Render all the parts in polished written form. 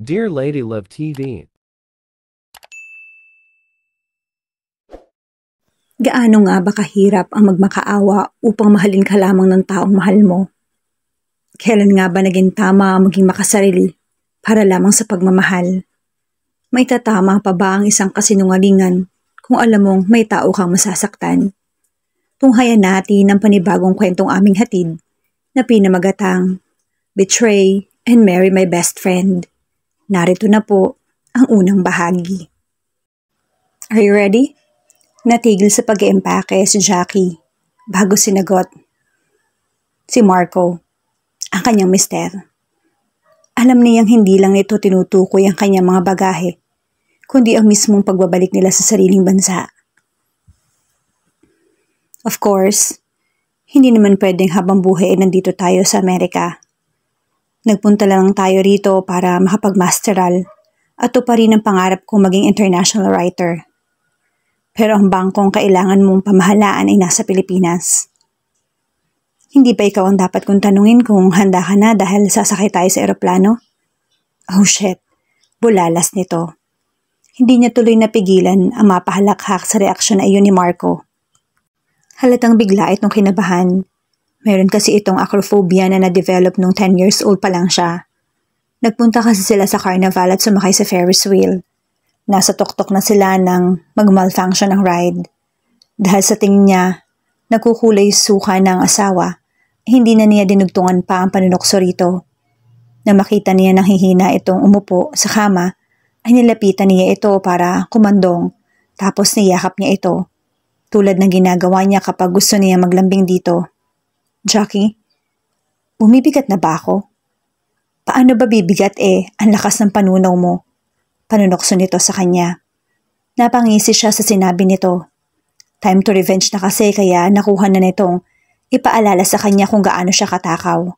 Dear Lady Love TV. Gaano nga ba kahirap ang magmakaawa upang mahalin ka lamang ng taong mahal mo? Kailan nga ba naging tama ang maging makasarili para lamang sa pagmamahal? May tatama pa ba ang isang kasinungalingan kung alam mong may tao kang masasaktan? Tunghayan natin ang panibagong kwentong aming hatid na pinamagatang Betray and Marry My Best Friend. Narito na po ang unang bahagi. Are you ready? Natigil sa pag-iimpake si Jackie bago sinagot si Marco, ang kanyang mister. Alam niyang hindi lang nito tinutukoy ang kanyang mga bagahe, kundi ang mismong pagbabalik nila sa sariling bansa. Of course, hindi naman pwedeng habang buhay nandito tayo sa Amerika. Nagpunta lang tayo rito para makapag-masteral at tuparin ang pangarap kong maging international writer. Pero ang bangkong kailangan mong pamahalaan ay nasa Pilipinas. Hindi ba ikaw ang dapat kong tanungin kung handa ka na dahil sasakay tayo sa eroplano? Oh shit, bulalas nito. Hindi niya tuloy napigilan ang mapahalakhak sa reaksyon na iyon ni Marco. Halatang bigla itong kinabahan. Meron kasi itong acrophobia na na-develop nung 10 years old pa lang siya. Nagpunta kasi sila sa carnival at sumakay sa Ferris wheel. Nasa tuktok na sila nang mag-malfunction ang ride. Dahil sa tingin niya, nagkukulay suka ng asawa, hindi na niya dinugtungan pa ang panunokso rito. Na makita niya nang hihina itong umupo sa kama, ay nilapitan niya ito para kumandong, tapos niyakap niya ito. Tulad ng ginagawa niya kapag gusto niya maglambing dito. Jackie, bumibigat na ba ako? Paano ba bibigat ang lakas ng panunaw mo? Panunokso nito sa kanya. Napangisi siya sa sinabi nito. Time to revenge na kasi kaya nakuha na nitong ipaalala sa kanya kung gaano siya katakaw.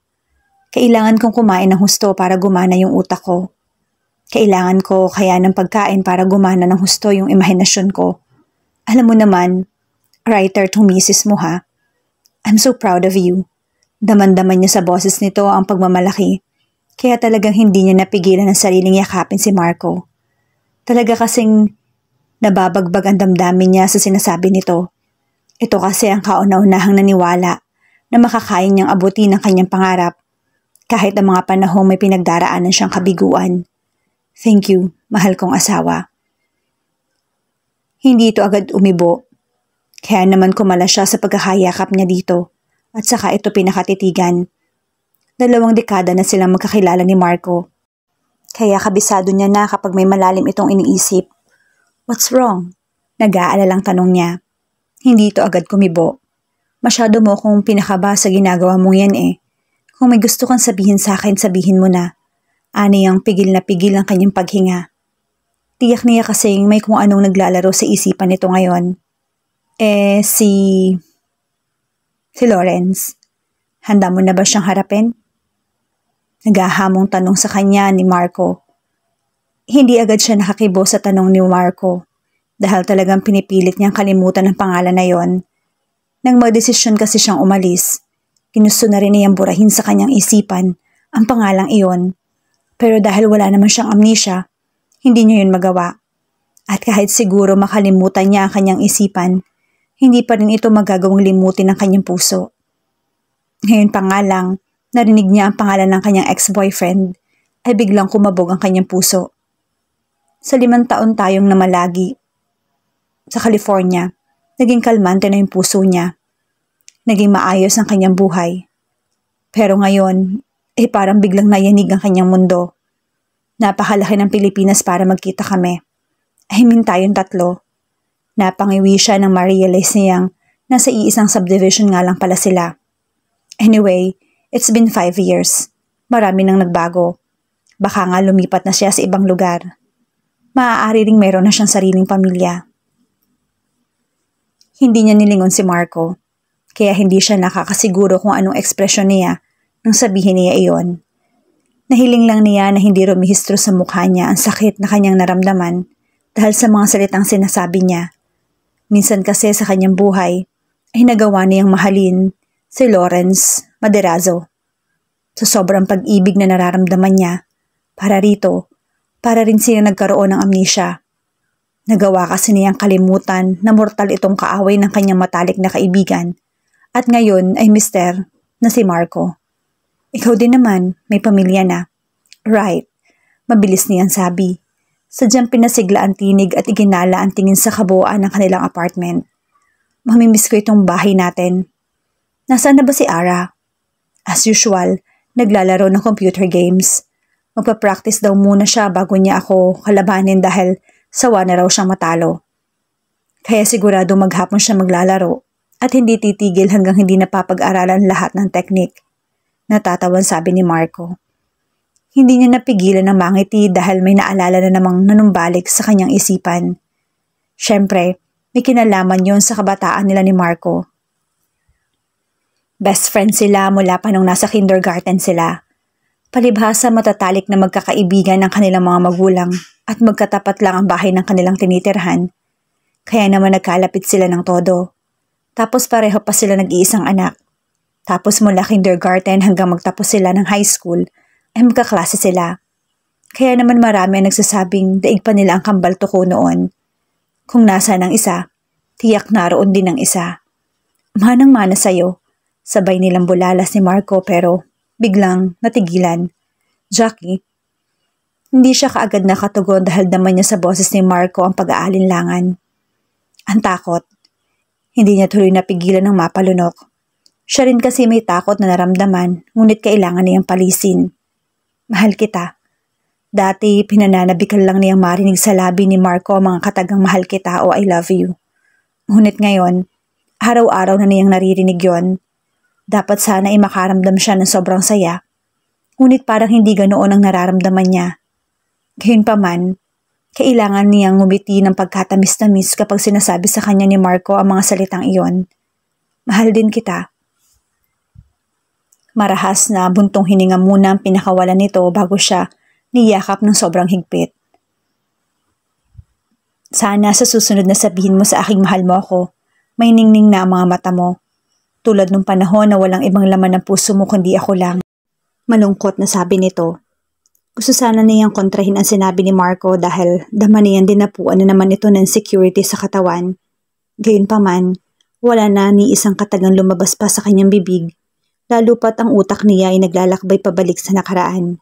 Kailangan kong kumain ng husto para gumana yung utak ko. Kailangan ko kaya ng pagkain para gumana ng husto yung imahinasyon ko. Alam mo naman, writer tong misis mo ha. I'm so proud of you. Daman-daman niya sa boses nito ang pagmamalaki. Kaya talagang hindi niya napigilan ang sariling yakapin si Marco. Talaga kasing nababagbag ang damdamin niya sa sinasabi nito. Ito kasi ang kauna-unahang naniwala na makakain niyang abutin ang kanyang pangarap kahit ang mga panahong may pinagdaraanan siyang kabiguan. Thank you, mahal kong asawa. Hindi ito agad umibo. Kaya naman kumala siya sa pagkakayakap niya dito at saka ito pinakatitigan. 2 dekada na silang magkakilala ni Marco. Kaya kabisado niya na kapag may malalim itong iniisip. What's wrong? Nag-aalalang tanong niya. Hindi ito agad kumibo. Masyado mo kung pinakaba sa ginagawa mong yan Kung may gusto kang sabihin sa akin, sabihin mo na. Ani ang pigil na pigil ang kanyang paghinga. Tiyak niya kasing may kung anong naglalaro sa isipan nito ngayon. Si Lawrence. Handa mo na ba siyang harapin? Naghahamong tanong sa kanya ni Marco. Hindi agad siya nakakibo sa tanong ni Marco dahil talagang pinipilit niyang kalimutan ang pangalan na yon. Nang magdesisyon kasi siyang umalis, ginusto na rin niyang burahin sa kanyang isipan ang pangalang iyon. Pero dahil wala naman siyang amnesia, hindi niya yun magawa. At kahit siguro makalimutan niya ang kanyang isipan, hindi pa rin ito magagawang limutin ang kanyang puso. Ngayon pa nga lang, narinig niya ang pangalan ng kanyang ex-boyfriend, ay biglang kumabog ang kanyang puso. Sa 5 taon tayong namalagi sa California, naging kalmante na yung puso niya. Naging maayos ang kanyang buhay. Pero ngayon, parang biglang nayanig ang kanyang mundo. Napakalaki ng Pilipinas para magkita kami. I mean tayong 3. Napangiwi siya nang ma-realize niyang nasa iisang subdivision nga lang pala sila. Anyway, it's been 5 years. Marami nang nagbago. Baka nga lumipat na siya sa ibang lugar. Maaari ring meron na siyang sariling pamilya. Hindi niya nilingon si Marco, kaya hindi siya nakakasiguro kung anong ekspresyon niya nang sabihin niya iyon. Nahiling lang niya na hindi rumihistro sa mukha niya ang sakit na kanyang naramdaman dahil sa mga salitang sinasabi niya. Minsan kasi sa kanyang buhay ay nagawa niyang mahalin si Lawrence Maderazo. Sa sobrang pag-ibig na nararamdaman niya, para rito Para rin siyang nagkaroon ng amnesia. Nagawa kasi niyang kalimutan na mortal itong kaaway ng kanyang matalik na kaibigan at ngayon ay mister na si Marco. Ikaw din naman, may pamilya na. Right, mabilis niyang sabi. Sadyang pinasigla ang tinig at iginala ang tingin sa kabuuan ng kanilang apartment. Mamimiss ko itong bahay natin. Nasaan na ba si Ara? As usual, naglalaro ng computer games. Magpa-practice daw muna siya bago niya ako kalabanin dahil sawa na raw siyang matalo. Kaya sigurado maghapon siya maglalaro at hindi titigil hanggang hindi napapag-aralan lahat ng teknik. Natatawan sabi ni Marco. Hindi niya napigilan ng mangiti dahil may naalala na namang nanumbalik sa kanyang isipan. Siyempre, may kinalaman yon sa kabataan nila ni Marco. Best friends sila mula pa nung nasa kindergarten sila. Palibhasa matatalik na magkakaibigan ang kanilang mga magulang at magkatapat lang ang bahay ng kanilang tinitirhan. Kaya naman nagkalapit sila ng todo. Tapos pareho pa sila nag-iisang anak. Tapos mula kindergarten hanggang magtapos sila ng high school ay magkaklase sila. Kaya naman marami ang nagsasabing daig pa nila ang kambal tuko noon. Kung nasaan ang isa, tiyak naroon din ang isa. Manang-mana sa'yo. Sabay nilang bulalas ni Marco pero biglang natigilan. Jackie, hindi siya kaagad nakatugon dahil daman niya sa boses ni Marco ang pag-aalinlangan. Ang takot. Hindi niya tuloy napigilan ng mapalunok. Siya rin kasi may takot na naramdaman ngunit kailangan niyang palisin. Mahal kita. Dati pinananabikan lang niyang marinig sa labi ni Marco ang mga katagang mahal kita o I love you. Ngunit ngayon, araw-araw na niyang naririnig yon. Dapat sana ay makaramdam siya ng sobrang saya. Ngunit parang hindi ganoon ang nararamdaman niya. Gayunpaman, kailangan niyang ngumiti ng pagkatamis-tamis kapag sinasabi sa kanya ni Marco ang mga salitang iyon. Mahal din kita. Marahas na buntong hininga muna ang pinakawalan nito bago siya niyakap ng sobrang higpit. Sana sa susunod na sabihin mo sa aking mahal mo ako, may ningning na ang mga mata mo. Tulad nung panahon na walang ibang laman ng puso mo kundi ako lang. Malungkot na sabi nito. Gusto sana niyang kontrahin ang sinabi ni Marco dahil dama niyan dinapuan na naman ito ng insecurity sa katawan. Gayunpaman, wala na ni isang katagang lumabas pa sa kanyang bibig, lalo pat ang utak niya ay naglalakbay pabalik sa nakaraan.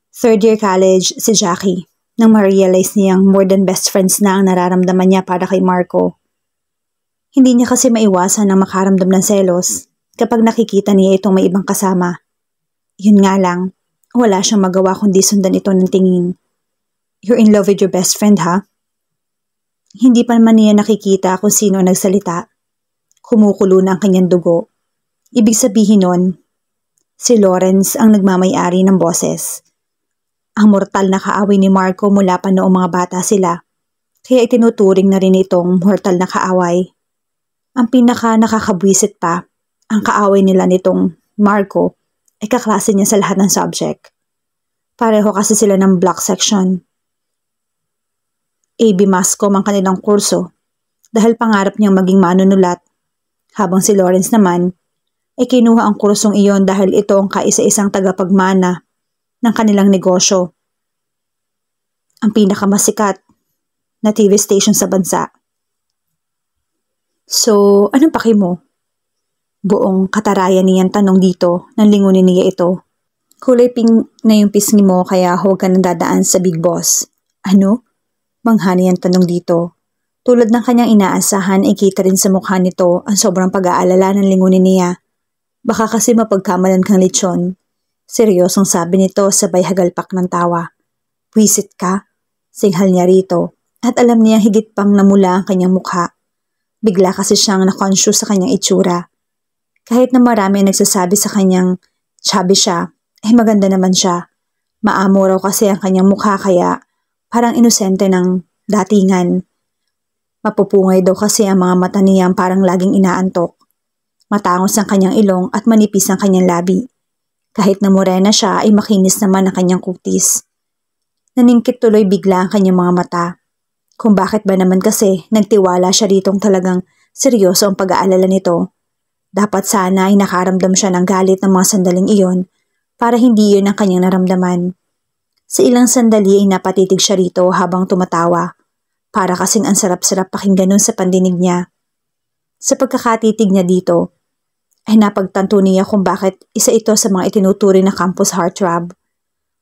Third year college si Jackie, nang ma-realize niyang more than best friends na ang nararamdaman niya para kay Marco. Hindi niya kasi maiwasan ang makaramdam ng selos kapag nakikita niya itong may ibang kasama. Yun nga lang, wala siyang magawa kundi sundan ito ng tingin. You're in love with your best friend, ha? Hindi pa naman niya nakikita kung sino ang nagsalita. Kumukulo na ang kanyang dugo. Ibig sabihin nun, si Lawrence ang nagmamay-ari ng boses. Ang mortal na kaaway ni Marco mula pa noong mga bata sila, kaya itinuturing na rin itong mortal na kaaway. Ang pinaka nakakabwisit pa, ang kaaway nila nitong Marco ay kaklase niya sa lahat ng subject. Pareho kasi sila ng block section. AB Mascom ang kanilang kurso dahil pangarap niyang maging manunulat, habang si Lawrence naman ay kinuha ang kursong iyon dahil ito ang kaisa-isang tagapagmana ng kanilang negosyo. Ang pinakamasikat na TV station sa bansa. So, anong paki mo? Buong katarayan niyang tanong dito nang lingunin niya ito. Kulay pink na yung pisngi mo kaya huwag ka nang dadaan sa big boss. Ano? Mangha niyang tanong dito. Tulad ng kanyang inaasahan ay kita rin sa mukha nito ang sobrang pag-aalala ng lingunin niya. Baka kasi mapagkamalan kang lechon. Seryosong sabi nito sabay hagalpak ng tawa. Wisit ka? Singhal niya rito at alam niya higit pang namula ang kanyang mukha. Bigla kasi siyang na-conscious sa kanyang itsura. Kahit na marami ang nagsasabi sa kanyang chubby siya, ay maganda naman siya. Maamo raw kasi ang kanyang mukha kaya parang inosente ng datingan. Mapupungay daw kasi ang mga mata niyang parang laging inaantok. Matangos ang kanyang ilong at manipis ang kanyang labi. Kahit na morena siya ay makinis naman ang kanyang kutis. Naningkit tuloy bigla ang kanyang mga mata. Kung bakit ba naman kasi nagtiwala siya ritong talagang seryoso ang pag-aalala nito. Dapat sana ay nakaramdam siya ng galit ng mga sandaling iyon para hindi yun ang kanyang naramdaman. Sa ilang sandali ay napatitig siya rito habang tumatawa. Para kasing ang sarap-sarap pakinggan nun sa pandinig niya. Sa pagkakatitig niya dito, ay napagtanto niya kung bakit isa ito sa mga itinuturing na campus heartthrob.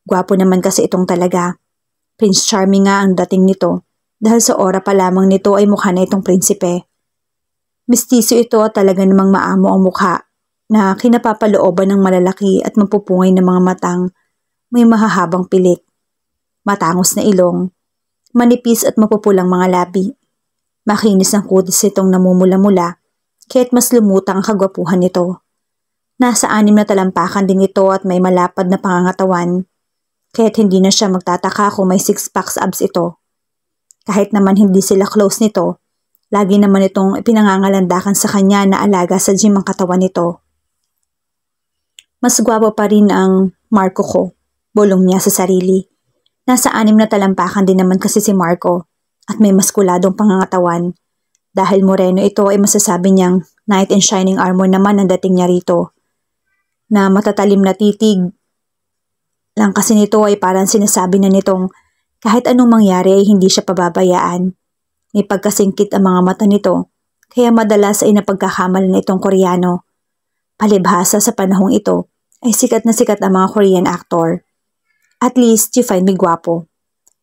Gwapo naman kasi itong talaga. Prince Charming nga ang dating nito dahil sa aura pa lamang nito ay mukha na itong prinsipe. Mistiso ito at talaga namang maamo ang mukha na kinapapalooban ng malalaki at mapupungay na mga matang may mahahabang pilik, matangos na ilong, manipis at mapupulang mga labi. Makinis ang kutis itong namumula-mula kaya't mas lumutang ang kagwapuhan nito. Nasa 6 na talampakan din ito at may malapad na pangangatawan kaya't hindi na siya magtataka kung may 6-packs abs ito. Kahit naman hindi sila close nito, lagi naman itong ipinangangalandakan sa kanya na alaga sa gym ang katawan nito. Mas gwapo pa rin ang Marco ko, bulong niya sa sarili. Nasa 6 na talampakan din naman kasi si Marco at may maskuladong pangangatawan. Dahil moreno ito ay masasabi niyang knight in shining armor naman ang dating niya rito. Na matatalim na titig lang kasi nito ay parang sinasabi na nitong kahit anong mangyari ay hindi siya pababayaan. May pagkasingkit ang mga mata nito kaya madalas ay napagkakamalan itong Koreano. Palibhasa sa panahong ito ay sikat na sikat ang mga Korean actor. At least you find me gwapo.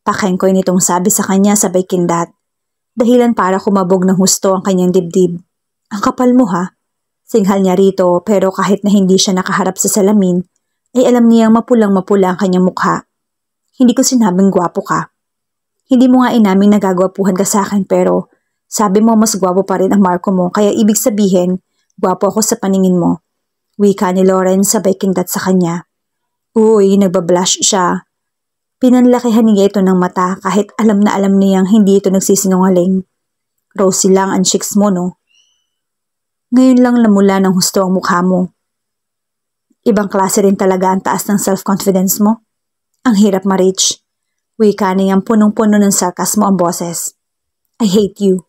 Pakengkoy nitong sabi sa kanya sabay kindat. Dahilan para kumabog ng husto ang kanyang dibdib. Ang kapal mo ha? Singhal niya rito pero kahit na hindi siya nakaharap sa salamin, ay alam niyang mapulang-mapula ang kanyang mukha. Hindi ko sinabing gwapo ka. Hindi mo nga inaming nagagwapuhan ka sa akin pero sabi mo mas gwapo pa rin ang Marco mo kaya ibig sabihin, gwapo ako sa paningin mo. Wika ni Lawrence sabay kindat sa kanya. Uy, nagbablush siya. Pinanlakihan niya ito ng mata kahit alam na alam niyang hindi ito nagsisinungaling. Rosy lang ang cheeks mo, no? Ngayon lang namula ng husto ang mukha mo. Ibang klase rin talaga ang taas ng self-confidence mo. Ang hirap ma-reach. Wika niyang punong-puno ng sarkasmo ang boses. I hate you.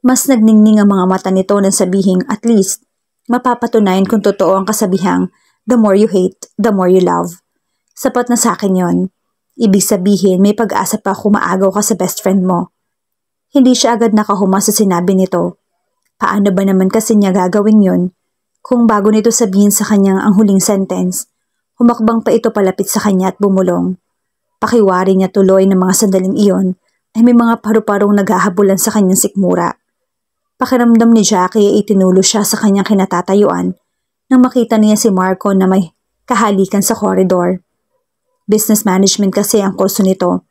Mas nagningning ang mga mata nito nang sabihing at least mapapatunayan kung totoo ang kasabihang the more you hate, the more you love. Sapat na sa akin yon. Ibig sabihin may pag-asa pa kung maagaw ka sa best friend mo. Hindi siya agad nakahuma sa sinabi nito. Paano ba naman kasi niya gagawin yon? Kung bago nito sabihin sa kanyang ang huling sentence, humakbang pa ito palapit sa kanya at bumulong. Pakiwari niya tuloy ng mga sandaling iyon ay may mga paru-parong naghahabulan sa kanyang sikmura. Pakiramdam ni Jackie ay itinulo siya sa kanyang kinatatayuan nang makita niya si Marco na may kahalikan sa koridor. Business management kasi ang kurso nito,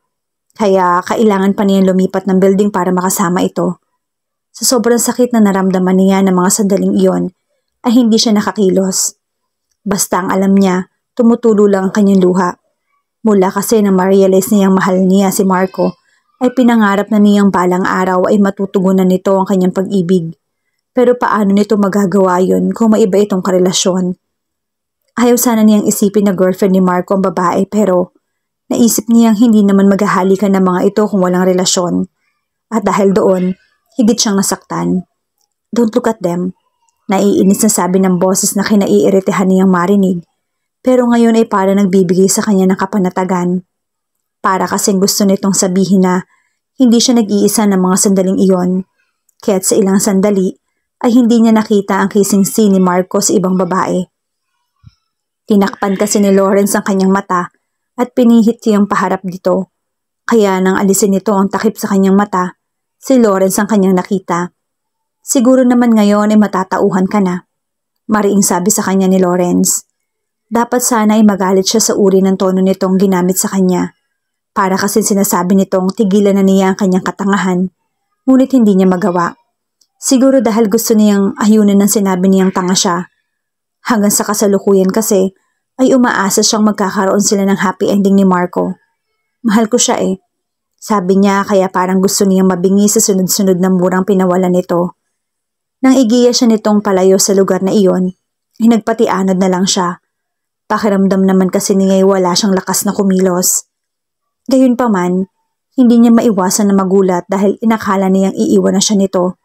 kaya kailangan pa niyang lumipat ng building para makasama ito. Sa sobrang sakit na naramdaman niya ng mga sandaling iyon, ay hindi siya nakakilos. Basta ang alam niya, tumutulo lang ang kanyang luha. Mula kasi nang ma-realize niyang mahal niya si Marco, ay pinangarap na niyang balang araw ay matutugunan nito ang kanyang pag-ibig. Pero paano nito magagawa yun kung maiba itong karelasyon? Ayaw sana niyang isipin na girlfriend ni Marco ang babae pero naisip niyang hindi naman maghahalikan ng mga ito kung walang relasyon. At dahil doon, higit siyang nasaktan. Don't look at them. Naiinis na sabi ng boses na kinaiiritehan niyang marinig. Pero ngayon ay para nagbibigay sa kanya ng kapanatagan. Para kasing gusto nitong sabihin na hindi siya nag-iisa ng mga sandaling iyon. Kaya't sa ilang sandali ay hindi niya nakita ang kissing scene ni Marco sa ibang babae. Tinakpan kasi ni Lawrence ang kanyang mata at pinihit siyang paharap dito. Kaya nang alisin nito ang takip sa kanyang mata, si Lawrence ang kanyang nakita. Siguro naman ngayon ay matatauhan ka na. Mariing sabi sa kanya ni Lawrence. Dapat sana ay magalit siya sa uri ng tono nitong ginamit sa kanya. Para kasi sinasabi nitong tigilan na niya ang kanyang katangahan, ngunit hindi niya magawa. Siguro dahil gusto niyang ayunan ng sinabi niyang tanga siya. Hanggang sa kasalukuyan kasi ay umaasa siyang magkakaroon sila ng happy ending ni Marco. Mahal ko siya eh. Sabi niya kaya parang gusto niyang mabingi sa sunod-sunod na murang pinawalan nito. Nang igiya siya nitong palayo sa lugar na iyon, ay nagpatianod na lang siya. Pakiramdam naman kasi niya ay wala siyang lakas na kumilos. Gayunpaman, hindi niya maiwasan na magulat dahil inakala niyang iiwan na siya nito.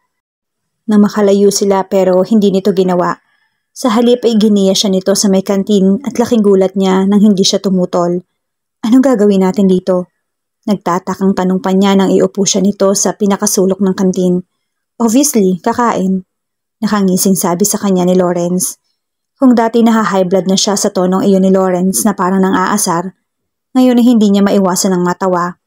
Nang makalayo sila pero hindi nito ginawa. Sa halip ay giniya siya nito sa may kantin at laking gulat niya nang hindi siya tumutol. Anong gagawin natin dito? Nagtatakang tanong pa niya nang iupo siya nito sa pinakasulok ng kantin. Obviously, kakain. Nakangising sabi sa kanya ni Lawrence. Kung dati naha-high blood na siya sa tonong iyon ni Lawrence na parang nang-aasar, ngayon ay hindi niya maiwasan ng matawa.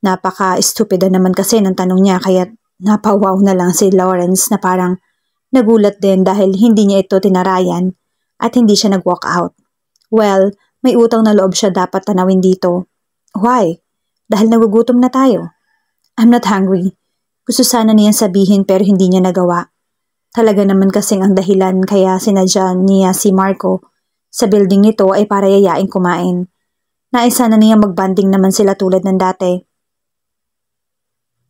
Napaka-estupida naman kasi ng tanong niya kaya napawaw na lang si Lawrence na parang nagulat din dahil hindi niya ito tinarayan at hindi siya nag-walk out. Well, may utang na loob siya dapat tanawin dito. Why? Dahil nagugutom na tayo. I'm not hungry. Gusto sana niyang sabihin pero hindi niya nagawa. Talaga naman kasing ang dahilan kaya sinadya niya si Marco sa building nito ay para yayain kumain. Nais sana niya magbanding naman sila tulad ng dati.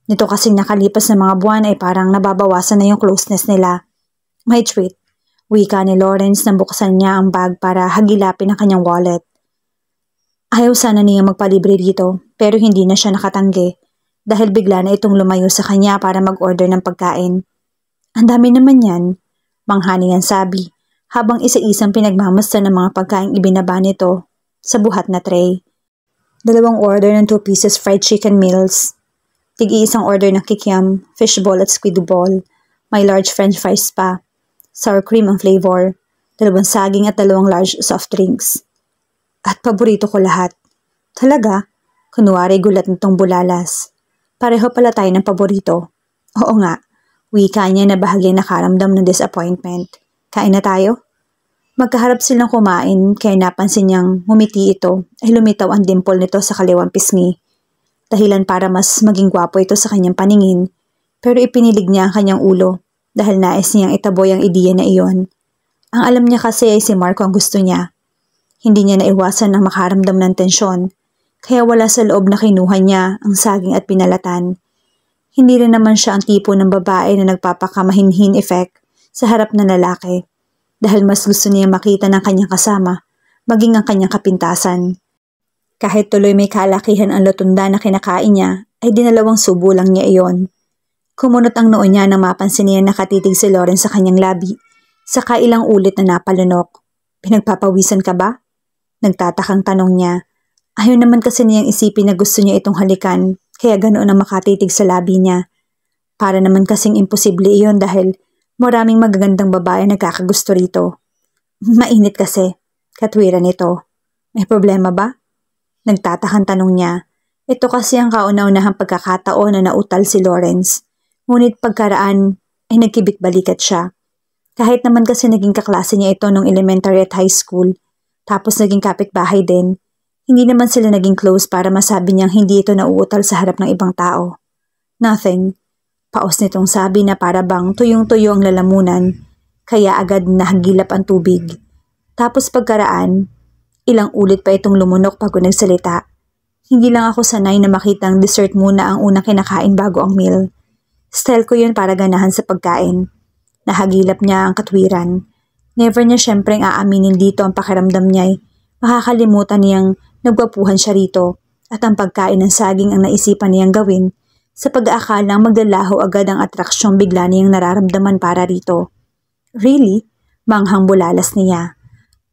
Nito kasing nakalipas na mga buwan ay parang nababawasan na yung closeness nila. My treat. Wika ni Lawrence nang buksan niya ang bag para hagilapin ang kanyang wallet. Ayaw sana niya magpalibre dito pero hindi na siya nakatanggi dahil bigla na itong lumayo sa kanya para mag-order ng pagkain. Ang dami naman yan, manghani ang sabi habang isa-isang pinagmamasta ng mga pagkain ibinaba nito sa buhat na tray. 2 order ng 2 pieces fried chicken meals. Tig-iisang order ng kikiam, fishball at squid ball. May large french fries pa. Sour cream ang flavor. 2 saging at 2 large soft drinks. At paborito ko lahat. Talaga? Kunwari gulat nitong bulalas. Pareho pala tayo ng paborito. Oo nga. Wika niya na bahagyang nakaramdam ng disappointment. Kain na tayo? Magkaharap silang kumain kaya napansin niyang ngumiti ito ay lumitaw ang dimple nito sa kaliwang pisngi. Dahilan para mas maging gwapo ito sa kanyang paningin pero ipinilig niya ang kanyang ulo dahil nais niyang itaboy ang ideya na iyon. Ang alam niya kasi ay si Marco ang gusto niya. Hindi niya naiwasan ang makaramdam ng tensyon kaya wala sa loob na kinuha niya ang saging at pinalatan. Hindi rin naman siya ang tipo ng babae na nagpapakamahinhin effect sa harap ng lalaki dahil mas gusto niya makita ng kanyang kasama maging ang kanyang kapintasan. Kahit tuloy may kalakihan ang lutunda na kinakain niya ay dinalawang subo lang niya iyon. Kumunot ang noo niya nang mapansin niya nakatitig si Lawrence sa kanyang labi saka ilang ulit na napalunok. Pinagpapawisan ka ba? Nagtatakang tanong niya. Ayaw naman kasi niyang isipin na gusto niya itong halikan kaya ganoon ang makatitig sa labi niya. Para naman kasing imposible iyon dahil maraming magagandang babae nagkakagusto rito. Mainit kasi, katwiran nito. May problema ba? Nagtatakang tanong niya. Ito kasi ang kauna-unahang pagkakataon na nautal si Lawrence. Ngunit pagkaraan ay nagkibit-balikat siya. Kahit naman kasi naging kaklase niya ito nung elementary at high school, tapos naging kapitbahay din, hindi naman sila naging close para masabi niyang hindi ito nauutal sa harap ng ibang tao. Nothing. Paos nitong sabi na para bang tuyong-tuyo ang lalamunan, kaya agad nahagilap ang tubig. Tapos pagkaraan, ilang ulit pa itong lumunok bago nagsalita. Hindi lang ako sanay na makitang dessert muna ang unang kinakain bago ang meal. Style ko yun para ganahan sa pagkain. Nahagilap niya ang katwiran. Never niya syempreng aaminin dito ang pakiramdam niya ay makakalimutan niyang nagwapuhan siya rito at ang pagkain ng saging ang naisipan niyang gawin sa pag-aakalang maglalaho agad ang atraksyong bigla niyang nararamdaman para rito. Really? Manghang bulalas niya.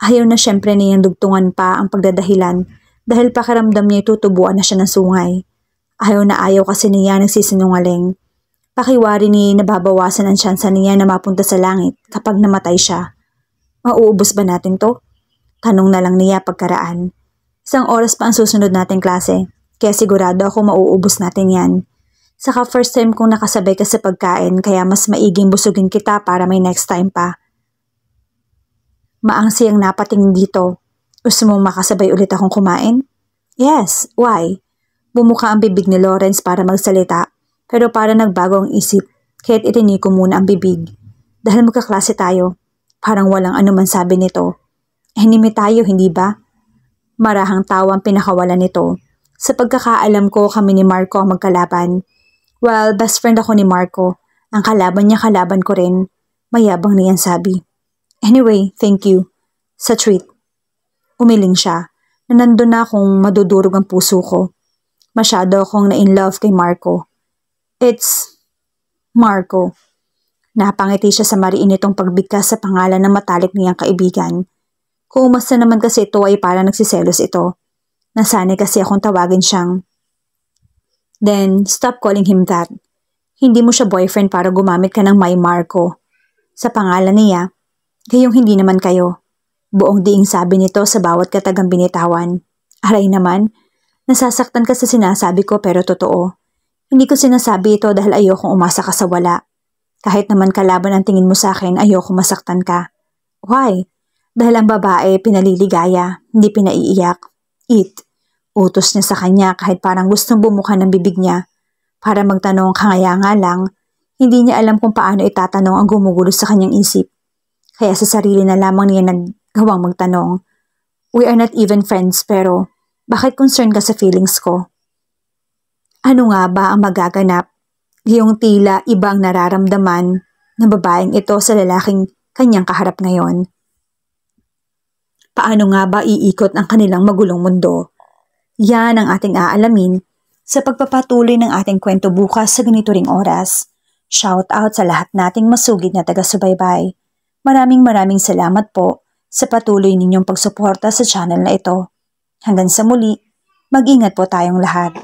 Ayaw na syempre niyang dugtungan pa ang pagdadahilan dahil pakiramdam niya tutubuan na siya ng sungay. Ayaw kasi niya nagsisinungaling. Pakiwari ni nababawasan ang tsansa niya na mapunta sa langit kapag namatay siya. Mauubos ba natin to? Tanong na lang niya pagkaraan. 1 oras pa ang susunod nating klase, kaya sigurado ako mauubos natin yan. Saka first time kong nakasabay ka sa pagkain kaya mas maiging busugin kita para may next time pa. Maangsi ang napatingin dito. Gusto mong makasabay ulit akong kumain? Yes, why? Bumuka ang bibig ni Lawrence para magsalita pero para nagbago ang isip kaya't itinig ko muna ang bibig. Dahil magkaklase tayo, parang walang anuman sabi nito. Enemy tayo, hindi ba? Marahang tawang pinakawalan nito. Sa pagkakaalam ko kami ni Marco ang magkalaban. Well, best friend ako ni Marco. Ang kalaban niya kalaban ko rin. Mayabang niyan sabi. Anyway, thank you. Sa treat. Umiling siya na nandun na akong madudurog ang puso ko. Masyado akong na-in love kay Marco. It's Marco. Napangiti siya sa mariin nitong pagbigkas sa pangalan ng matalik niyang kaibigan. Kung umasta naman kasi ito ay parang nagsiselos ito. Nasanay kasi akong tawagin siyang. Then, stop calling him that. Hindi mo siya boyfriend para gumamit ka ng My Marco. Sa pangalan niya, gayong hindi naman kayo. Buong diing sabi nito sa bawat katagang binitawan. Aray naman, nasasaktan ka sa sinasabi ko pero totoo. Hindi ko sinasabi ito dahil ayokong umasa ka sa wala. Kahit naman kalaban ang tingin mo sa akin, ayokong masaktan ka. Why? Dahil ang babae pinaliligaya, hindi pinaiiyak. Utos niya sa kanya kahit parang gustong bumuka ng bibig niya. Para magtanong kaya nga lang, hindi niya alam kung paano itatanong ang gumugulo sa kanyang isip. Kaya sa sarili na lamang niya naggawang magtanong. We are not even friends pero bakit concerned ka sa feelings ko? Ano nga ba ang magaganap? Yung tila ibang nararamdaman ng babaeng ito sa lalaking kanyang kaharap ngayon. Paano nga ba iikot ang kanilang magulong mundo? Yan ang ating aalamin sa pagpapatuloy ng ating kwento bukas sa ganito ring oras. Shout out sa lahat nating masugid na taga-subaybay. Maraming salamat po sa patuloy ninyong pagsuporta sa channel na ito. Hanggang sa muli, mag-ingat po tayong lahat.